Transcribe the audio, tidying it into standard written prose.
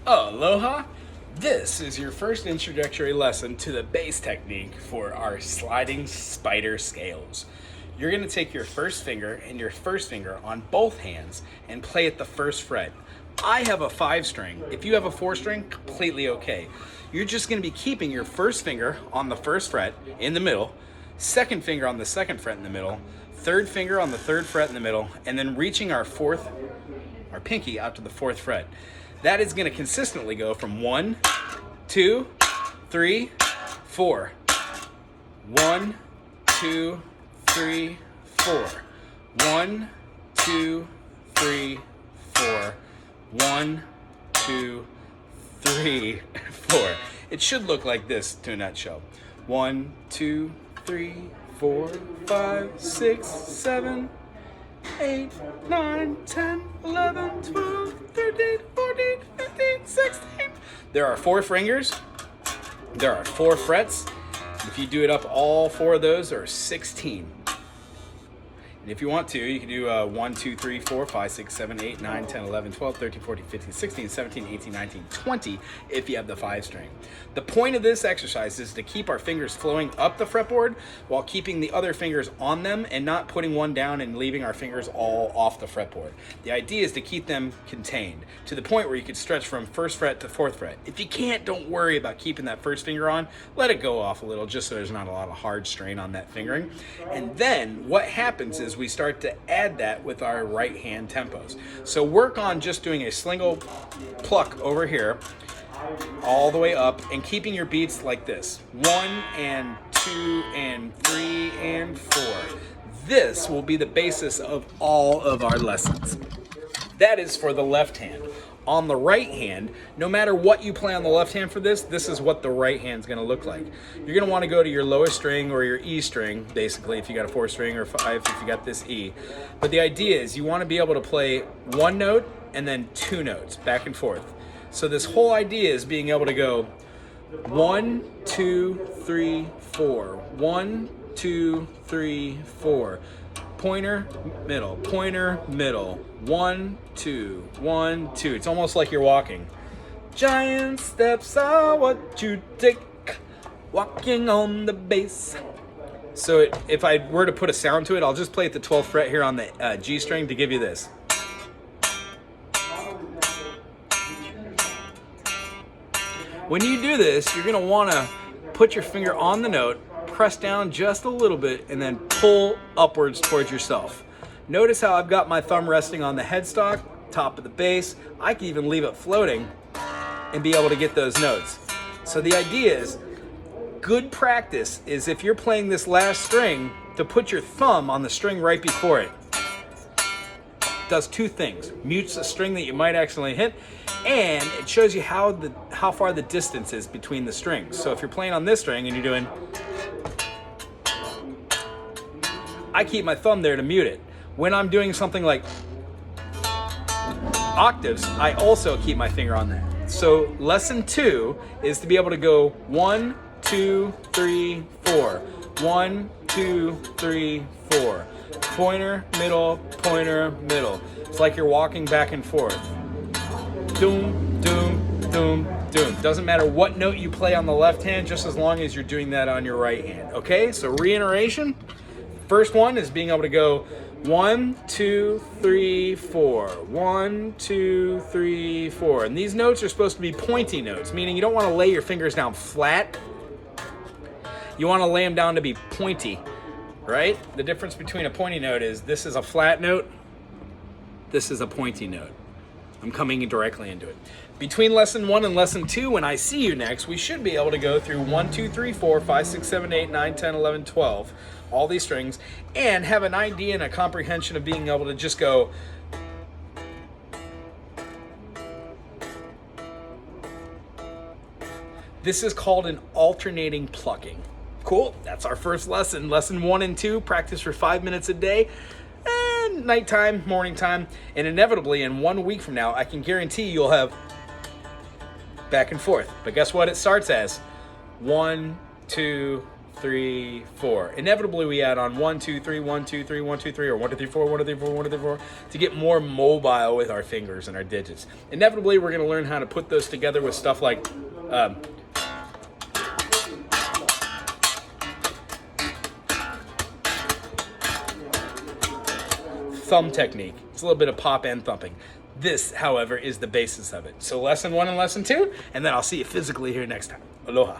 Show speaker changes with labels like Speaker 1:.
Speaker 1: Aloha! This is your first introductory lesson to the bass technique for our sliding spider scales. You're going to take your first finger and your first finger on both hands and play at the first fret. I have a 5-string. If you have a 4-string, completely okay. You're just going to be keeping your first finger on the first fret in the middle, second finger on the second fret in the middle, third finger on the third fret in the middle, and then reaching our pinky out to the 4th fret. That is going to consistently go from 1, 2, 3, 4. 1, 2, 3, 4. 1, 2, 3, 4. 1, 2, 3, 4. It should look like this to a nutshell. 1, 2, 3, 4, 5, 6, 7, 8, 9, 10, 11, 12, 13, 14, 15, 16. There are 4 fingers. There are 4 frets. If you do it up, all 4 of those are 16. And if you want to, you can do 1, 2, 3, 4, 5, 6, 7, 8, 9, 10, 11, 12, 13, 14, 15, 16, 17, 18, 19, 20 if you have the 5-string. The point of this exercise is to keep our fingers flowing up the fretboard while keeping the other fingers on them and not putting one down and leaving our fingers all off the fretboard. The idea is to keep them contained to the point where you could stretch from 1st fret to 4th fret. If you can't, don't worry about keeping that first finger on. Let it go off a little just so there's not a lot of hard strain on that fingering. And then what happens is we start to add that with our right hand tempos. So work on just doing a single pluck over here all the way up and keeping your beats like this. 1 and 2 and 3 and 4. This will be the basis of all of our lessons. That is for the left hand. On the right hand, no matter what you play on the left hand for this is what the right hand's gonna look like. You're gonna wanna go to your lowest string or your E string, basically, if you got a 4-string, or 5 if you got this E. But the idea is you wanna be able to play 1 note and then 2 notes, back and forth. So this whole idea is being able to go 1, 2, 3, 4. 1, 2, 3, 4. Pointer, middle, pointer, middle. 1, 2, 1, 2. It's almost like you're walking. Giant steps are what you take, walking on the bass. So if I were to put a sound to it, I'll just play at the 12th fret here on the G string to give you this. When you do this, you're going to want to put your finger on the note, press down just a little bit, and then pull upwards towards yourself. Notice how I've got my thumb resting on the headstock, top of the bass. I can even leave it floating and be able to get those notes. So the idea is, good practice is if you're playing this last string, to put your thumb on the string right before it. Does 2 things. Mutes a string that you might accidentally hit, and it shows you how far the distance is between the strings. So if you're playing on this string and you're doing, I keep my thumb there to mute it. When I'm doing something like octaves, I also keep my finger on that. So lesson 2 is to be able to go 1, 2, 3, 4. 1, 2, 3, 4. Pointer, middle, pointer, middle. It's like you're walking back and forth. Doom, doom, doom, doom. Doesn't matter what note you play on the left hand, just as long as you're doing that on your right hand. Okay, so reiteration. First one is being able to go 1, 2, 3, 4. 1, 2, 3, 4. And these notes are supposed to be pointy notes, meaning you don't want to lay your fingers down flat. You want to lay them down to be pointy, right? The difference between a pointy note is this is a flat note, this is a pointy note. I'm coming directly into it. Between lesson 1 and lesson 2, when I see you next, we should be able to go through 1, 2, 3, 4, 5, 6, 7, 8, 9, 10, 11, 12, all these strings, and have an idea and a comprehension of being able to just go this is called an alternating plucking. Cool, that's our first lesson. Lesson 1 and 2, practice for 5 minutes a day. And nighttime, morning time, and inevitably in 1 week from now, I can guarantee you'll have back and forth. But guess what it starts as? 1, 2, 3, 4. Inevitably, we add on 1, 2, 3, 1, 2, 3, 1, 2, 3, or 1, 2, 3, 4, 1, 2, 3, 4, 1, 2, 3, 4, to get more mobile with our fingers and our digits. Inevitably, we're going to learn how to put those together with stuff like thumb technique. It's a little bit of pop and thumping. This, however, is the basis of it. So lesson 1 and lesson 2, and then I'll see you physically here next time. Aloha.